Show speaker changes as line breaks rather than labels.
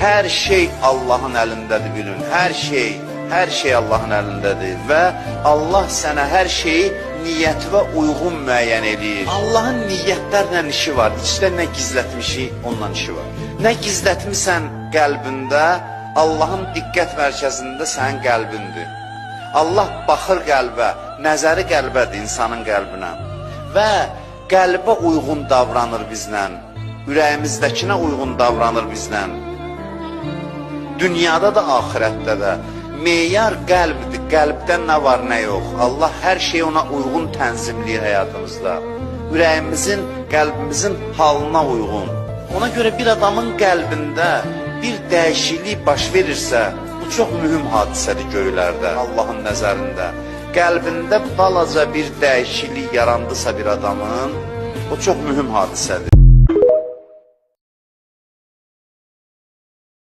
Hər şey Allahın əlindədir bilin. Hər şey Allahın əlindədir və Allah sənə hər şeyi niyyətinə uyğun müəyyən eləyir. Allahın niyyətlərlə işi var. İçdə nə gizlətmişik, ondan işi var. Nə gizlətmisən qəlbində, Allahın diqqət mərkəzində sənin qəlbindir. Allah baxır qəlbə, nəzəri qəlbədir insanın qəlbinə və qəlbə uyğun davranır bizlə, ürəyimizdəkinə uyğun davranır bizlə. Dünyada da, axirətdə də. Meyar qəlbdir, qəlbdə nə var, nə yox. Allah hər şeyi ona uyğun tənzimləyir həyatımızda. Ürəyimizin, qəlbimizin halına uyğun. Ona görə bir adamın qəlbində bir dəyişiklik baş verirsə, bu çox mühüm hadisədir göylərdə, Allahın nəzərində. Qəlbində balaca bir dəyişiklik yarandısa bir adamın, o çox mühüm hadisədir.